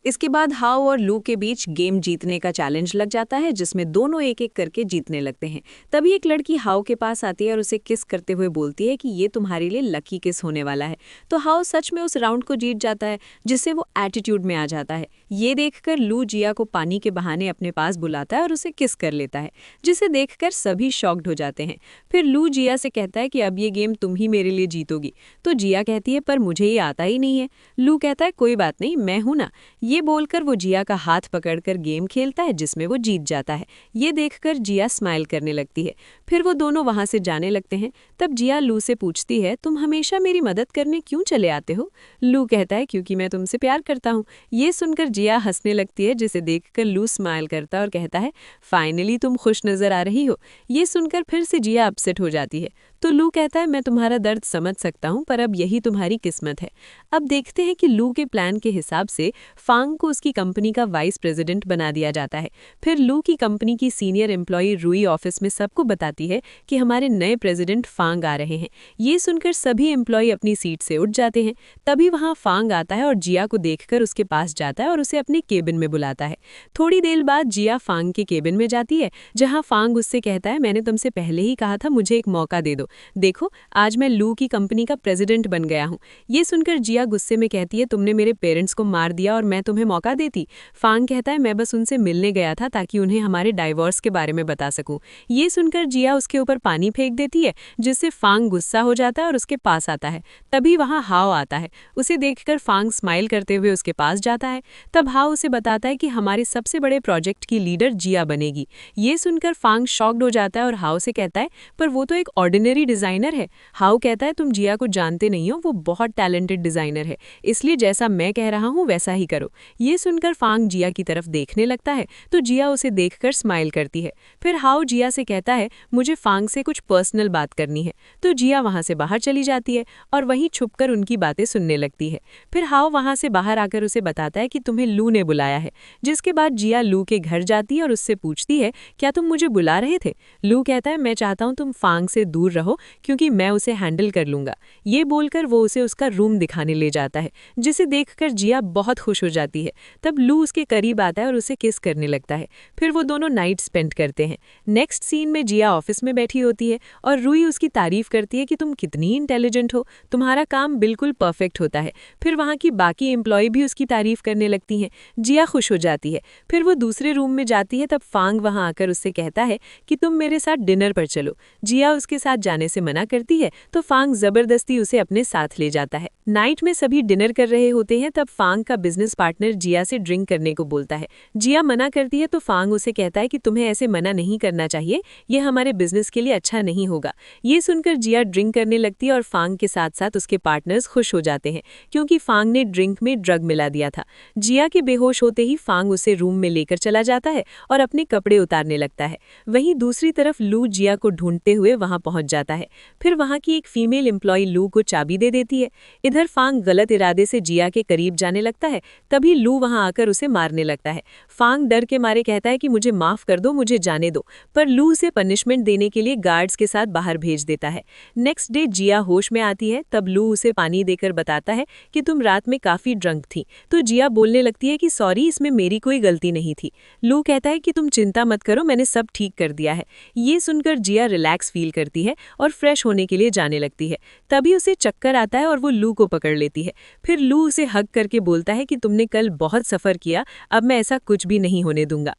इसके बाद हाओ और लू के बीच गेम जीतने का चैलेंज लग जाता है, जिसमें दोनों एक एक करके जीतने लगते हैं। तभी एक लड़की हाओ के पास आती है और उसे किस करते हुए बोलती है कि ये तुम्हारे लिए लकी किस होने वाला है। तो हाओ सच में उस राउंड को जीत जाता है, जिससे वो एटीट्यूड में आ जाता है। ये देखकर लू जिया को पानी के बहाने अपने पास बुलाता है और उसे किस कर लेता है, जिसे देखकर सभी शॉक्ड हो जाते हैं। फिर लू जिया से कहता है कि अब ये गेम तुम ही मेरे लिए जीतोगी। तो जिया कहती है पर मुझे ये आता ही नहीं है। लू कहता है कोई बात नहीं, मैं हूं ना। ये बोलकर वो जिया का हाथ पकड़कर गेम खेलता है, जिसमें वो जीत जाता है। ये देखकर जिया स्माइल करने लगती है। फिर वो दोनों वहां से जाने लगते हैं। तब जिया लू से पूछती है, तुम हमेशा मेरी मदद करने क्यों चले आते हो? लू कहता है क्योंकि मैं तुमसे प्यार करता हूँ। ये सुनकर जिया हंसने लगती है, जिसे देखकर लू स्माइल करता है और कहता है फाइनली तुम खुश नजर आ रही हो। ये सुनकर फिर से जिया अपसेट हो जाती है। तो लू कहता है मैं तुम्हारा दर्द समझ सकता हूँ, पर अब यही तुम्हारी किस्मत है। अब देखते हैं कि लू के प्लान के हिसाब से फांग को उसकी कंपनी का वाइस प्रेसिडेंट बना दिया जाता है। फिर लू की कंपनी की सीनियर एम्प्लॉई रूई ऑफिस में सबको बताती है कि हमारे नए प्रेसिडेंट फांग आ रहे हैं। ये सुनकर सभी एम्प्लॉई अपनी सीट से उठ जाते हैं। तभी वहां फांग आता है और जिया को देखकर उसके पास जाता है और उसे अपने केबिन में बुलाता है। थोड़ी देर बाद जिया फांग के केबिन में जाती है, जहां फांग उससे कहता है मैंने तुमसे पहले ही कहा था, मुझे एक मौका दे दो। देखो आज मैं लू की कंपनी का प्रेसिडेंट बन गया हूँ। ये सुनकर जिया गुस्से में कहती है तुमने मेरे पेरेंट्स को मार दिया और मैं तुम्हें मौका देती। फांग कहता है मैं बस उनसे मिलने गया था ताकि उन्हें हमारे डाइवोर्स के बारे में बता सकूं। ये सुनकर जिया उसके ऊपर पानी फेंक देती है, जिससे फांग गुस्सा हो जाता है और उसके पास आता है। तभी वहां हाओ आता है। उसे देखकर फांग स्माइल करते हुए उसके पास जाता है। तब हाओ उसे बताता है कि हमारे सबसे बड़े प्रोजेक्ट की लीडर जिया बनेगी। ये सुनकर फांग शॉक्ड हो जाता है और हाओ से कहता है पर वो तो एक ऑर्डिनरी डिजाइनर है। हाउ कहता है तुम जिया को जानते नहीं हो, वो बहुत टैलेंटेड डिजाइनर है, इसलिए जैसा मैं कह रहा हूँ वैसा ही करो। ये सुनकर फांग जिया की तरफ देखने लगता है, तो जिया उसे देखकर स्माइल करती है। फिर हाउ जिया से कहता है मुझे फांग से कुछ पर्सनल बात करनी है। तो जिया वहां से बाहर चली जाती है और वहीं छुपकर उनकी बातें सुनने लगती है। फिर हाउ वहां से बाहर आकर उसे बताता है कि तुम्हें लू ने बुलाया है। जिसके बाद जिया लू के घर जाती है और उससे पूछती है क्या तुम मुझे बुला रहे थे? लू कहता है मैं चाहता हूँ तुम फांग से दूर रहो, क्योंकि मैं उसे हैंडल कर लूंगा। ये बोलकर वो उसे उसका रूम दिखाने ले जाता है, जिसे देखकर जिया बहुत खुश हो जाती है। तब लू उसके करीब आता है और उसे किस करने लगता है। फिर वो दोनों नाइट स्पेंड करते हैं। नेक्स्ट सीन में जिया ऑफिस में बैठी होती है और रूई उसकी तारीफ करती है कि तुम कितनी इंटेलिजेंट हो, तुम्हारा काम बिल्कुल परफेक्ट होता है। फिर वहाँ की बाकी एम्प्लॉय भी उसकी तारीफ करने लगती हैं। जिया खुश हो जाती है। फिर वो दूसरे रूम में जाती है। तब फांग वहाँ आकर उससे कहता है कि तुम मेरे साथ डिनर पर चलो। जिया उसके साथ जाने से मना करती है, तो फांग जबरदस्ती उसे अपने साथ ले जाता है। नाइट में सभी डिनर कर रहे होते हैं। तब फांग का बिजनेस पार्टनर जिया से ड्रिंक करने को बोलता है। जिया मना करती है, तो फांग उसे कहता है कि तुम्हें ऐसे मना नहीं करना चाहिए, यह हमारे बिजनेस के लिए अच्छा नहीं होगा। ये सुनकर जिया ड्रिंक करने लगती है और फांग के साथ साथ उसके पार्टनर्स खुश हो जाते हैं, क्योंकि फांग ने ड्रिंक में ड्रग मिला दिया था। जिया के बेहोश होते ही फांग उसे रूम में लेकर चला जाता है और अपने कपड़े उतारने लगता है। वहीं दूसरी तरफ लू जिया को ढूंढते हुए वहां पहुंच जाता है। फिर वहां की एक फीमेल एम्प्लॉय लू को चाबी दे देती है। इधर फांग गलत इरादे से जिया के करीब जाने लगता है। तभी लू वहां आकर उसे मारने लगता है। फांग डर के मारे कहता है कि मुझे माफ कर दो, मुझे जाने दो, पर लू उसे पनिशमेंट देने के लिए गार्ड्स के साथ बाहर भेज देता है। नेक्स्ट डे जिया होश में आती है। तब लू उसे पानी देकर बताता है कि तुम रात में काफी ड्रंक थी। तो जिया बोलने लगती है कि सॉरी, इसमें मेरी कोई गलती नहीं थी। लू कहता है कि तुम चिंता मत करो, मैंने सब ठीक कर दिया है। ये सुनकर जिया रिलैक्स फील करती है और फ्रेश होने के लिए जाने लगती है। तभी उसे चक्कर आता है और वो लू को पकड़ लेती है। फिर लू उसे हग करके बोलता है कि तुमने कल बहुत सफर किया, अब मैं ऐसा कुछ भी नहीं होने दूंगा।